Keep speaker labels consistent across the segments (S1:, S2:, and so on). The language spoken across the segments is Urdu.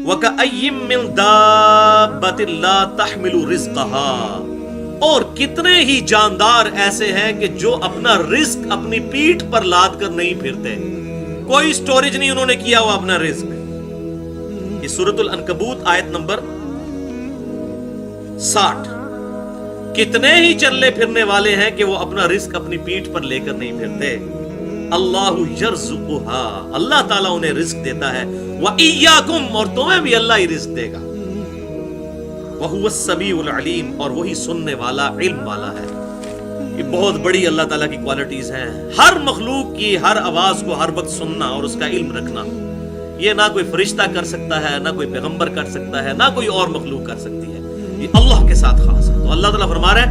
S1: وَكَأَيِّن مِّن دَابَّةٍ لَّا تَحْمِلُ رِزْقَهَا، اور کتنے ہی جاندار ایسے ہیں کہ جو اپنا رزق اپنی پیٹھ پر لاد کر نہیں پھرتے، کوئی سٹوریج نہیں انہوں نے کیا ہوا اپنا رزق۔ یہ سورۃ العنکبوت آیت نمبر 60۔ کتنے ہی چلنے پھرنے والے ہیں کہ وہ اپنا رزق اپنی پیٹھ پر لے کر نہیں پھرتے۔ اللہ یرزقها، اللہ تعالیٰ انہیں رزق دیتا ہے، وَإِيَّاكُمْ، اور تمہیں بھی اللہ ہی رزق دے گا، وَهُوَ السَّمِيعُ الْعَلِيمُ، اور وہی سننے والا علم والا ہے۔ یہ بہت بڑی اللہ تعالیٰ کی کوالٹیز ہیں، ہر مخلوق کی ہر آواز کو ہر وقت سننا اور اس کا علم رکھنا۔ یہ نہ کوئی فرشتہ کر سکتا ہے، نہ کوئی پیغمبر کر سکتا ہے، نہ کوئی اور مخلوق کر سکتی ہے، یہ اللہ کے ساتھ خاص ہے۔ تو اللہ تعالیٰ فرما رہا ہے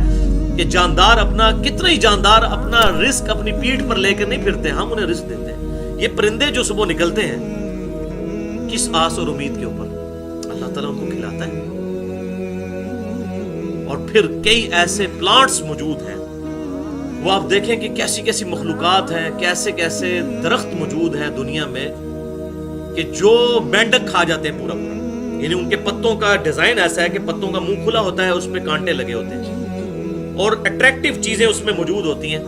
S1: کہ جاندار اپنا، کتنے ہی جاندار اپنا رزق اپنی پیٹھ پر لے کر نہیں پھرتے، ہم انہیں رزق دیتے ہیں۔ یہ پرندے جو صبح نکلتے ہیں کس آس اور امید کے اوپر، اللہ تعالیٰ ان کو کھلاتا ہے۔ اور پھر کئی ایسے پلانٹس موجود ہیں، وہ آپ دیکھیں کہ کیسی کیسی مخلوقات ہیں، کیسے کیسے درخت موجود ہیں دنیا میں کہ جو مینڈک کھا جاتے ہیں پورا پورا، یعنی ان کے پتوں کا ڈیزائن ایسا ہے کہ پتوں کا منہ کھلا ہوتا ہے، اس پہ کانٹے لگے ہوتے ہیں اور اٹریکٹیو چیزیں اس میں موجود ہوتی ہیں۔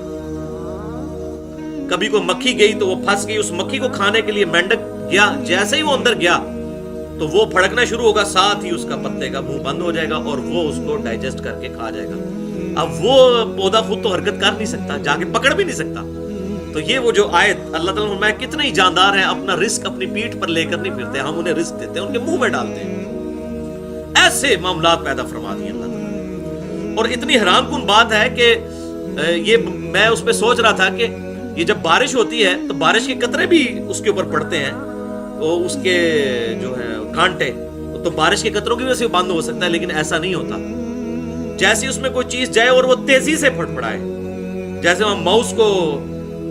S1: کبھی کوئی مکھی گئی تو وہ پھنس گئی، اس مکھی کو کھانے کے لیے مینڈک گیا، جیسے ہی وہ اندر گیا تو وہ پھڑکنا شروع ہوگا، ساتھ ہی اس کا پتے کا منہ بند ہو جائے گا اور وہ اس کو ڈائجسٹ کر کے کھا جائے گا۔ اب وہ پودا خود تو حرکت کر نہیں سکتا، جا کے پکڑ بھی نہیں سکتا۔ تو یہ وہ جو آیت اللہ تعالیٰ نے فرمایا کتنے ہی جاندار ہیں اپنا رزق اپنی پیٹھ پر لے کر نہیں پھرتے، ہم انہیں رزق دیتے ہیں، ان کے منہ میں ڈالتے ہیں۔ ایسے معاملات پیدا فرما دیے اللہ تعالیٰ۔ اور اتنی حیران کن بات ہے کہ یہ میں اس پہ سوچ رہا تھا کہ یہ جب بارش ہوتی ہے تو بارش کے قطرے بھی اس کے اوپر پڑتے ہیں، تو اس کے جو ہے کانٹے، تو بارش کے قطروں کی وجہ سے بند ہو سکتا ہے، لیکن ایسا نہیں ہوتا۔ جیسے اس میں کوئی چیز جائے اور وہ تیزی سے پھڑپڑائے، جیسے ہم ماؤس کو،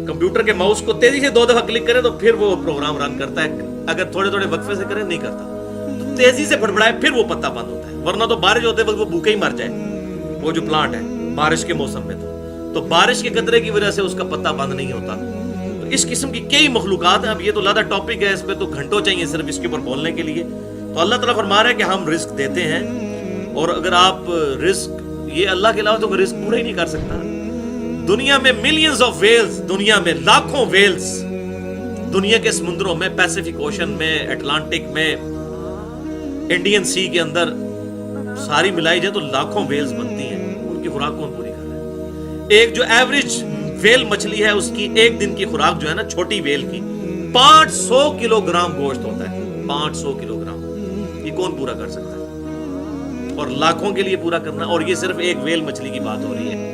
S1: کمپیوٹر کے ماؤس کو تیزی سے 2 دفعہ کلک کریں تو پھر وہ پروگرام رن کرتا ہے، اگر تھوڑے تھوڑے وقفے سے کریں نہیں کرتا، تو تیزی سے پھڑپڑائے پھر وہ پتا بند ہوتا ہے، ورنہ تو بارش ہوتے وقت وہ بھوکے ہی مر جائے وہ جو پلانٹ ہے بارش کے موسم میں۔ تو بارش کے قطرے کی وجہ سے اس کا پتا بند نہیں ہوتا۔ تو اس قسم کی کئی مخلوقات ہیں، اب یہ تو لادہ ٹاپک ہے، اس پہ تو گھنٹوں چاہیے صرف اس کے اوپر بولنے کے لیے۔ تو اللہ تعالیٰ فرما رہا ہے کہ ہم رزق دیتے ہیں، اور اگر آپ رزق، یہ اللہ کے علاوہ تو کوئی رزق پورا ہی نہیں کر سکتا۔ دنیا میں ملینز آف ویلز، دنیا میں لاکھوں ویلز، دنیا کے سمندروں میں، پیسیفک اوشن میں، اٹلانٹک میں، انڈین سی کے اندر ساری ملائی جائے تو لاکھوں ویلز بنتی ہیں، ان کی خوراک کون پوری کر رہا ہے؟ ایک جو ایوریج ویل مچھلی ہے اس کی ایک دن کی خوراک جو ہے نا چھوٹی ویل کی 500 کلو گرام گوشت ہوتا ہے، 500 کلو گرام، یہ کون پورا کر سکتا ہے؟ اور لاکھوں کے لیے پورا کرنا، اور یہ صرف ایک ویل مچھلی کی بات ہو رہی ہے،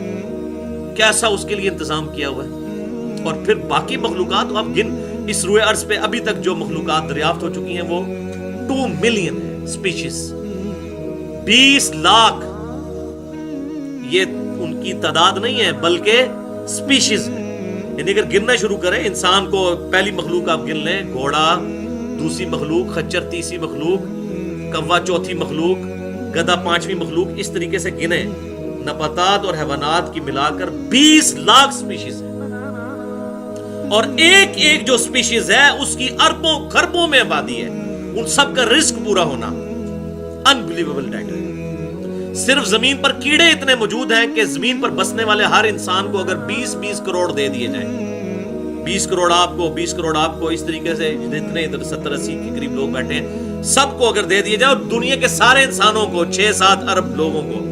S1: کیسا اس کے لیے انتظام کیا ہوا ہے۔ اور پھر باقی مخلوقات آپ گن، اس روئے ارض پہ ابھی تک جو مخلوقات دریافت ہو چکی ہیں وہ 2 ملین ہے سپیشیز، 20 لاکھ، یہ ان کی تعداد نہیں ہے بلکہ سپیشیز ہے۔ یعنی اگر گننا شروع کریں، انسان کو پہلی مخلوق آپ گن لیں، گھوڑا دوسری مخلوق، خچر تیسری مخلوق، کوا چوتھی مخلوق، گدھا 5ویں مخلوق، اس طریقے سے گنیں، نباتات اور حیوانات کی ملا کر 20 لاکھ سپیشیز ہے، اور ایک ایک جو سپیشیز ہے اس کی اربوں خربوں میں آبادی ہے، ان سب کا رزق پورا ہونا انبلیویبل ڈیٹا ہے۔ صرف زمین پر کیڑے اتنے موجود ہیں کہ زمین پر بسنے والے ہر انسان کو اگر 20 کروڑ دے دیے جائیں، 20 کروڑ آپ کو، 20 کروڑ آپ کو، اس طریقے سے جتنے 70-80 کے قریب لوگ بیٹھے ہیں سب کو اگر دے دیے جائے، اور دنیا کے سارے انسانوں کو 6-7 ارب لوگوں کو،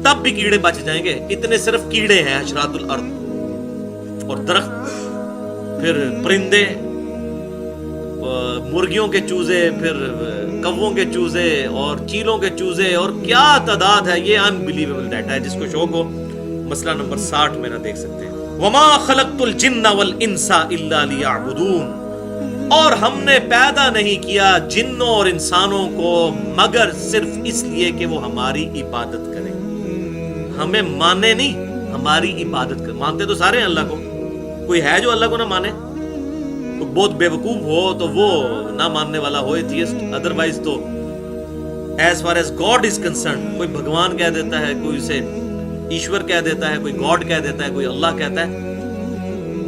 S1: تب بھی کیڑے بچ جائیں گے۔ اتنے صرف کیڑے ہیں حشرات الارض، اور درخت، پھر پرندے، مرغیوں کے چوزے، پھر کووں کے چوزے اور چیلوں کے چوزے، اور کیا تعداد ہے، یہ انبلیویبل ڈیٹا ہے۔ جس کو شوق ہو مسئلہ نمبر 60 میرا دیکھ سکتے ہیں۔ وما خلقت الجن والانس الا لیعبدون، اور ہم نے پیدا نہیں کیا جنوں اور انسانوں کو مگر صرف اس لیے کہ وہ ہماری عبادت کریں، ہمیں مانے نہیں، ہماری عبادت کریں۔ مانتے تو سارے ہیں اللہ کو، کوئی ہے جو اللہ کو نہ مانے؟ تو بہت بے وقوف ہو تو وہ نہ ماننے والا ہو ایتھیسٹ، ادروائز تو as far as God is concerned, کوئی بھگوان کہہ دیتا ہے، کوئی اسے ایشور کہہ دیتا ہے، کوئی گاڈ کہہ دیتا ہے، کوئی اللہ کہتا ہے،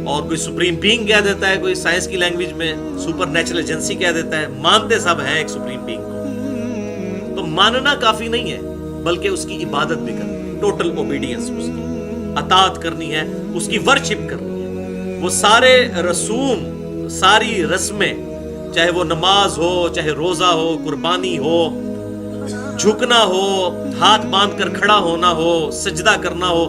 S1: اور کوئی سپریم بینگ کہہ دیتا ہے، کوئی سائنس کی لینگویج میں سپر نیچرل ایجنسی کہہ دیتا ہے، مانتے سب ہیں ایک سپریم بینگ کو۔ تو ماننا کافی نہیں ہے، بلکہ اس کی عبادت بھی کرنی ہے، ٹوٹل اوبیڈینس، اس کی اطاعت کرنی ہے، اس کی ورشپ کرنی ہے۔ وہ سارے رسوم، ساری رسمیں، چاہے وہ نماز ہو، چاہے روزہ ہو، قربانی ہو، جھکنا ہو، ہاتھ باندھ کر کھڑا ہونا ہو، سجدہ کرنا ہو،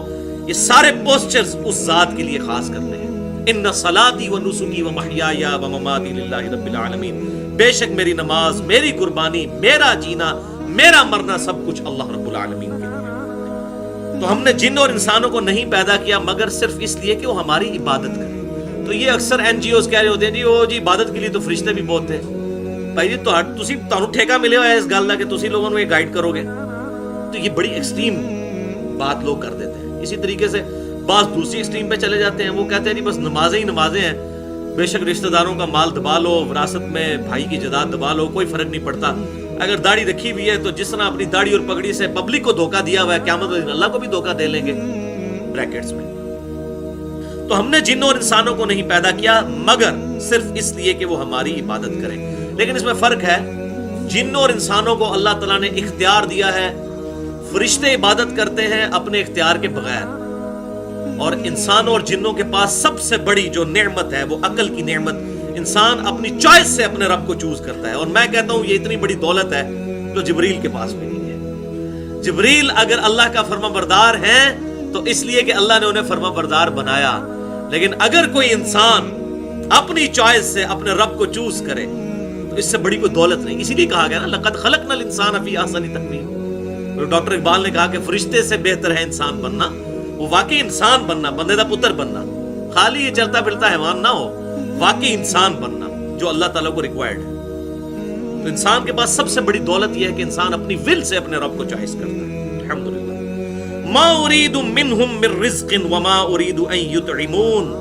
S1: یہ سارے پوسچرز اس ذات کے لیے خاص کرتے ہیں۔ ان صلاتی و نسکی و محیای و مماتی للہ رب العالمین، بے شک میری نماز، میری قربانی، میرا جینا، میرا مرنا، سب کچھ اللہ رب العالمین کے لیے۔ تو ہم نے جن اور انسانوں کو نہیں پیدا کیا مگر صرف اس لیے کہ وہ ہماری عبادت کریں۔ تو یہ اکثر این جی اوز کہہ رہے ہوتے ہیں جی عبادت کے لیے تو فرشتے بھی بہت تھے۔ بھائی جی تمہیں ٹھیکہ ملے ہوا ہے اس گل کا کہ تسی لوگوں کو گائیڈ کرو گے، تو یہ بڑی ایکسٹریم بات لوگ کر دیتے ہیں۔ اسی طریقے سے بعض دوسری ایکسٹریم پہ چلے جاتے ہیں، وہ کہتے ہیں جی بس نمازیں ہی نمازیں ہیں، بے شک رشتہ داروں کا مال دبا لو، وراثت میں بھائی کی جائیداد دبا لو، کوئی فرق نہیں پڑتا۔ اگر داڑھی رکھی ہوئی ہے تو جس طرح اپنی داڑھی اور پگڑی سے پبلک کو دھوکہ دیا ہوا ہے، قیامت والے دن اللہ کو بھی دھوکہ دے لیں گے، بریکٹس میں۔ تو ہم نے جن اور انسانوں کو نہیں پیدا کیا مگر صرف اس لیے کہ وہ ہماری عبادت کریں۔ لیکن اس میں فرق ہے، جن اور انسانوں کو اللہ تعالیٰ نے اختیار دیا ہے، فرشتے عبادت کرتے ہیں اپنے اختیار کے بغیر، اور انسانوں اور جنوں کے پاس سب سے بڑی جو نعمت ہے وہ عقل کی نعمت، انسان اپنی چوائس سے اپنے رب کو چوز کرتا ہے۔ اور میں کہتا ہوں یہ اتنی بڑی دولت ہے جو جبریل کے پاس بھی نہیں ہے۔ جبریل اگر اللہ کا فرما بردار ہے تو اس لیے کہ اللہ نے انہیں فرما بردار بنایا، لیکن اگر کوئی انسان اپنی چوائس سے اپنے رب کو چوز کرے تو اس سے بڑی کوئی دولت نہیں۔ اسی لیے کہا گیا نا لقد خلقنا الانسان فی احسن تقویم۔ ڈاکٹر اقبال نے کہا کہ فرشتے سے بہتر ہے انسان بننا، وہ واقعی انسان بننا، بندے دا پتر بننا، خالی یہ چلتا پھرتا حیوان نہ ہو، واقعی انسان بننا جو اللہ تعالیٰ کو ریکوائرڈ ہے۔ تو انسان کے پاس سب سے بڑی دولت یہ ہے کہ انسان اپنی ول سے اپنے رب کو چوائس کرتا ہے۔ الحمدللہ۔ ما اريد منهم من رزق وما اريد ان يطعمون،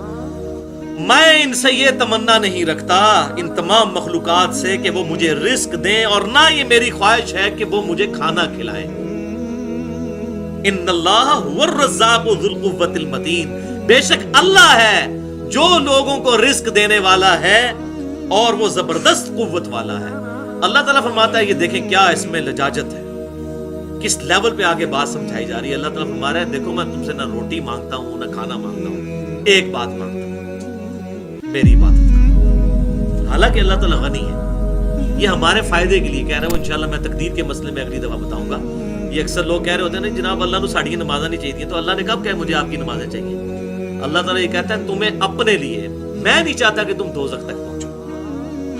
S1: میں ان سے یہ تمنا نہیں رکھتا ان تمام مخلوقات سے کہ وہ مجھے رزق دیں، اور نہ یہ میری خواہش ہے کہ وہ مجھے کھانا کھلائیں۔ ان اللہ هو الرزاق ذو القوۃ المتین، بے شک اللہ ہے جو لوگوں کو رزق دینے والا ہے اور وہ زبردست قوت والا ہے۔ اللہ تعالیٰ فرماتا ہے، یہ دیکھیں کیا اس میں لجاجت ہے، کس لیول پہ آگے بات سمجھائی جا رہی ہے۔ اللہ تعالیٰ فرما رہا ہے دیکھو میں تم سے نہ روٹی مانگتا ہوں نہ کھانا مانگتا ہوں، ایک بات مانگتا ہوں، میری عبادت کرو۔ حالانکہ اللہ تعالیٰ غنی ہے، یہ ہمارے فائدے کے لیے کہہ رہا ہے۔ وہ انشاءاللہ میں تقدیر کے مسئلے میں اگلی دفعہ بتاؤں گا۔ یہ اکثر لوگ کہہ رہے ہوتے ہیں نا جناب اللہ کو ساڑھی نمازیں نہیں چاہیے، تو اللہ نے کب کہا مجھے آپ کی نمازیں چاہیے؟ اللہ تعالیٰ یہ کہتا ہے تمہیں اپنے لیے، میں نہیں چاہتا کہ تم دوزخ تک پہنچو۔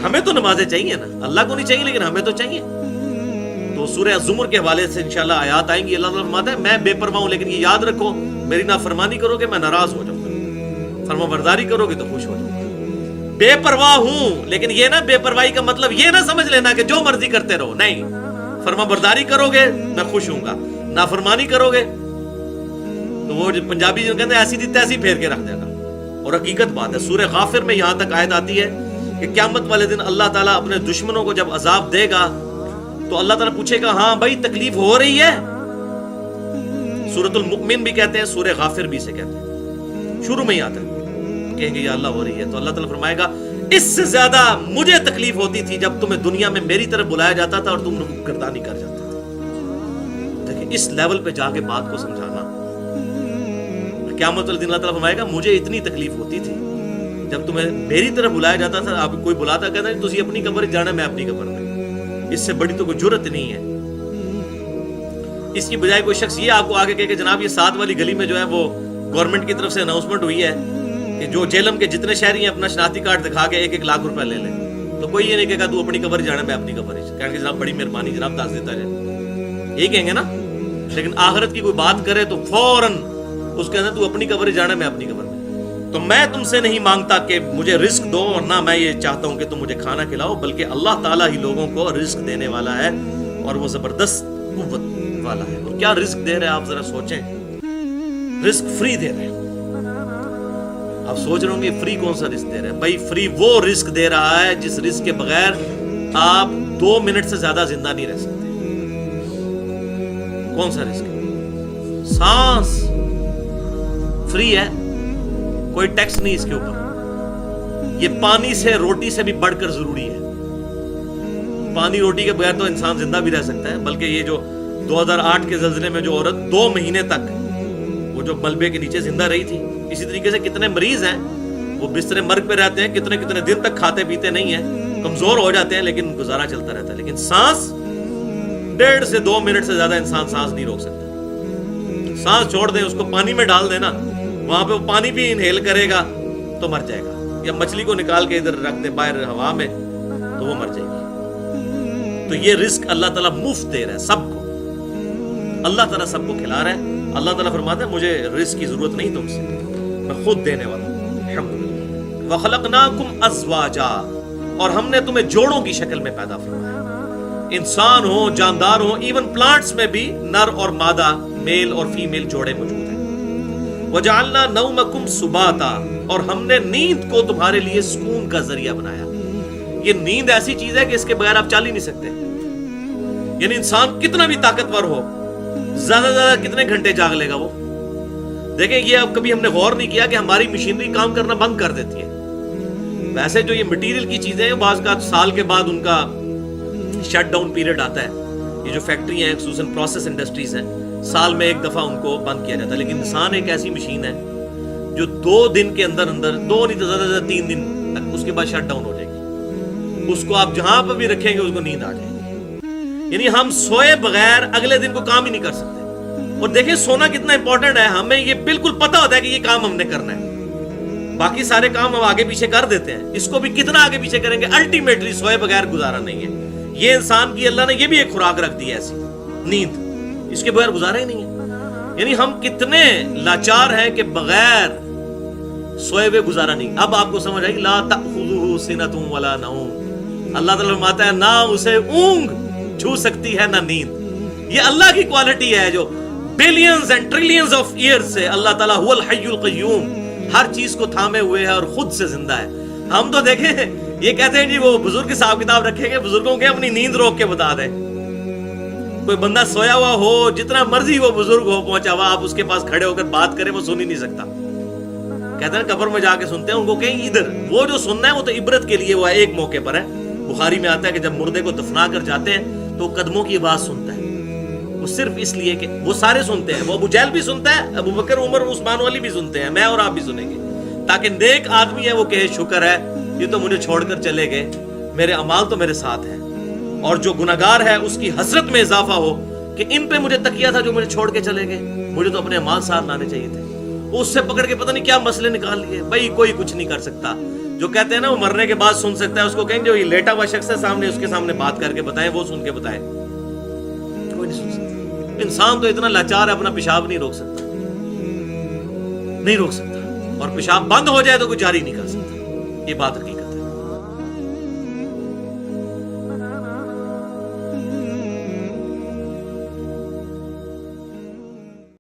S1: ہمیں تو نمازیں چاہیے نا، اللہ کو نہیں چاہیے لیکن ہمیں تو چاہیے۔ تو سورہ الزمر کے حوالے سے انشاءاللہ آیات آئیں گی، اللہ تعالیٰ فرماتا ہے میں بے پرواہ ہوں، لیکن یہ یاد رکھو میری نافرمانی کرو گے میں ناراض ہو جاؤں گا، فرما برداری کرو گے تو خوش ہو جاؤں گا۔ بے پرواہ ہوں، لیکن یہ نہ بے پرواہی کا مطلب یہ نہ سمجھ لینا کہ جو مرضی کرتے رہو، نہیں، فرما برداری کرو گے میں خوش ہوں گا، نافرمانی کرو گے تو وہ پنجابی جو کہتے ہیں ایسی دی تیسی پھیر کے رکھ دینا۔ اور حقیقت بات ہے، سورہ غافر میں یہاں تک آیت آتی ہے کہ قیامت والے دن اللہ تعالیٰ اپنے دشمنوں کو جب عذاب دے گا تو اللہ تعالیٰ پوچھے گا ہاں بھائی تکلیف ہو رہی ہے؟ سورۃ المؤمن بھی کہتے ہیں، سورہ غافر بھی سے کہتے ہیں، شروع میں ہی آتا ہے، کہیں گے یا اللہ ہو رہی ہے، تو اللہ تعالیٰ فرمائے گا اس سے زیادہ مجھے تکلیف ہوتی تھی جب تمہیں دنیا میں میری طرف بلایا جاتا تھا اور تم گردانی کر جاتے تھے۔ دیکھیں اس لیول پہ جا کے بات کو سمجھانا، قیامت والے دن اللہ تعالیٰ فرمائے گا مجھے اتنی تکلیف ہوتی تھی جب تمہیں میری طرف بلایا جاتا تھا، آپ کوئی بلاتا کہتا ہے تسی اپنی قبر جانا میں اپنی قبر میں، اس سے بڑی تو کوئی جرت نہیں ہے۔ اس کی بجائے کوئی شخص یہ آپ کو آگے کہے کہ جناب یہ 7 والی گلی میں جو ہے وہ گورنمنٹ کی طرف سے اناؤنسمنٹ ہوئی ہے کہ جو جیلم کے جتنے شہری ہیں اپنا شناختی کارڈ دکھا کے 1-1 لاکھ روپے لے لیں، تو کوئی یہ نہیں کہے گا تو اپنی قبر جانا میں اپنی قبر ہی، کہیں گے جناب بڑی مہربانی جناب دس دیتا جائے، یہی کہیں گے نا۔ لیکن آخرت کی کوئی بات کرے تو فوراً اس کے اندر تو اپنی قبر جانا میں اپنی قبر میں۔ تو میں تم سے نہیں مانگتا کہ مجھے رزق دو، اور نہ میں یہ چاہتا ہوں کہ تم مجھے کھانا کھلاؤ، بلکہ اللہ تعالیٰ ہی لوگوں کو رزق دینے والا ہے اور وہ زبردست قوت والا ہے۔ اور کیا رزق دے رہے ہیں آپ ذرا سوچیں، رزق فری دے رہے ہیں۔ آپ سوچ رہے ہوں گے فری کون سا رزق دے رہے ہیں؟ بھائی فری وہ رزق دے رہا ہے جس رزق کے بغیر آپ 2 منٹ سے زیادہ زندہ نہیں رہ سکتے۔ کون سا رزق ہے؟ سانس فری ہے، کوئی ٹیکس نہیں اس کے اوپر. یہ پانی سے روٹی سے بھی بڑھ کر ضروری ہے. پانی روٹی کے بغیر تو انسان زندہ بھی رہ سکتا ہے, بلکہ یہ جو 2008 کے زلزلے میں جو عورت 2 مہینے تک وہ جو ملبے کے نیچے زندہ رہی تھی, اسی طریقے سے کتنے مریض ہیں وہ بستر مرگ پہ رہتے ہیں, کتنے کتنے دن تک کھاتے پیتے نہیں ہیں, کمزور ہو جاتے ہیں, لیکن گزارا چلتا رہتا ہے. لیکن سانس 1.5 سے 2 منٹ سے زیادہ انسان سانس نہیں روک سکتا. سانس چھوڑ دیں, اس کو پانی میں ڈال دینا, وہاں پہ وہ پانی بھی انہیل کرے گا تو مر جائے گا, یا مچھلی کو نکال کے ادھر رکھ دے باہر ہوا میں تو وہ مر جائے گی. تو یہ رزق اللہ تعالیٰ مفت دے رہا ہے سب کو, اللہ تعالیٰ سب کو کھلا رہا ہے. اللہ تعالیٰ فرماتا ہے مجھے رزق کی ضرورت نہیں تم سے, میں خود دینے والا ہوں. الحمدللہ. وَخَلَقْنَاكُمْ أَزْوَاجًا, اور ہم نے تمہیں جوڑوں کی شکل میں پیدا فرمایا. انسان ہو, جاندار ہو, ایون پلانٹس میں بھی نر اور مادہ, میل اور فیمیل جوڑے موجود ہیں. وَجَعَلْنَا نَوْمَكُمْ سُبَاتًا, اور ہم نے نیند کو تمہارے لیے سکون کا ذریعہ بنایا. یہ نیند ایسی چیز ہے کہ اس کے بغیر آپ چل ہی نہیں سکتے. یعنی انسان کتنا بھی طاقتور ہو, زیادہ سے زیادہ کتنے گھنٹے جاگ لے گا وہ. دیکھیں یہ اب کبھی ہم نے غور نہیں کیا کہ ہماری مشینری کام کرنا بند کر دیتی ہے. ویسے جو یہ مٹیریل کی چیزیں ہیں بعض کا سال کے بعد ان کا شٹ ڈاؤن پیریڈ آتا ہے. یہ جو فیکٹری ہیں خصوصاً پروسیس انڈسٹریز ہیں, سال میں 1 دفعہ ان کو بند کیا جاتا ہے. لیکن انسان ایک ایسی مشین ہے جو 2 دن کے اندر 2 نہیں تو زیادہ سے زیادہ 3 دن تک اس کے بعد شٹ ڈاؤن ہو جائے گی. اس کو آپ جہاں پہ بھی رکھیں گے اس کو نیند آ جائے گی. یعنی ہم سوئے بغیر اگلے دن کو کام ہی نہیں کر سکتے. اور دیکھیں سونا کتنا امپورٹنٹ ہے, ہمیں یہ بالکل پتا ہوتا ہے کہ یہ کام ہم نے کرنا ہے, باقی سارے کام ہم آگے پیچھے کر دیتے ہیں, اس کو بھی کتنا آگے پیچھے کریں گے. الٹیمیٹلی سوئے بغیر گزارا نہیں ہے. یہ انسان کی اللہ نے یہ بھی ایک خوراک رکھ دی ہے ایسی, نیند, اس کے بغیر گزارا ہی نہیں ہے. یعنی ہم کتنے لاچار ہیں کہ بغیر سوئے ہوئے گزارا نہیں. اب آپ کو سمجھ آئی, لا تأخذہ سنۃ ولا نوم, اللہ تعالیٰ فرماتا ہے نہ اسے اونگ چھو سکتی ہے نہ نیند. یہ اللہ کی کوالٹی ہے جو billions and trillions of years سے اللہ تعالیٰ هو الحی القیوم, ہر چیز کو تھامے ہوئے ہے اور خود سے زندہ ہے. ہم تو دیکھیں یہ کہتے ہیں جی وہ بزرگ حساب کتاب رکھیں گے, بزرگوں کے اپنی نیند روک کے بتا دیں. کوئی بندہ سویا ہوا ہو, جتنا مرضی وہ بزرگ ہو پہنچا ہوا, آپ اس کے پاس کھڑے ہو کر بات کریں وہ سن ہی نہیں سکتا. کہتے ہیں قبر میں جا کے سنتے ہیں, ان کو کہیں ادھر وہ جو سننا ہے وہ تو عبرت کے لیے وہ ایک موقع پر ہے. بخاری میں آتا ہے کہ جب مردے کو دفنا کر جاتے ہیں تو قدموں کی آواز سنتا ہے. وہ صرف اس لیے کہ وہ سارے سنتے ہیں, وہ ابو جہل بھی سنتا ہے, ابو بکر عمر عثمان والی بھی سنتے ہیں, میں اور آپ بھی سنیں گے, تاکہ نیک آدمی ہے وہ کہے شکر ہے یہ تو مجھے چھوڑ کر چلے گئے, میرے اعمال تو میرے ساتھ ہیں. اور جو گناہگار ہے اس کی حسرت میں اضافہ ہو کہ ان پہ مجھے تکیہ تھا جو مجھے چھوڑ کے چلے گئے, مجھے تو اپنے اعمال ساتھ لانے چاہیے تھے. اس سے پکڑ کے پتہ نہیں کیا مسئلے نکال لیے. بھائی کوئی کچھ نہیں کر سکتا. جو کہتے ہیں نا وہ مرنے کے بعد سن سکتا ہے, اس کو کہیں جو یہ لیٹا ہوا شخص ہے سامنے, اس کے سامنے بات کر کے بتائیں, وہ سن کے بتائیں. کوئی نہیں سن سکتا. انسان تو اتنا لاچار ہے اپنا پیشاب نہیں روک سکتا, نہیں روک سکتا, اور پیشاب بند ہو جائے تو کوئی جاری نہیں کر سکتا. یہ بات حقیقت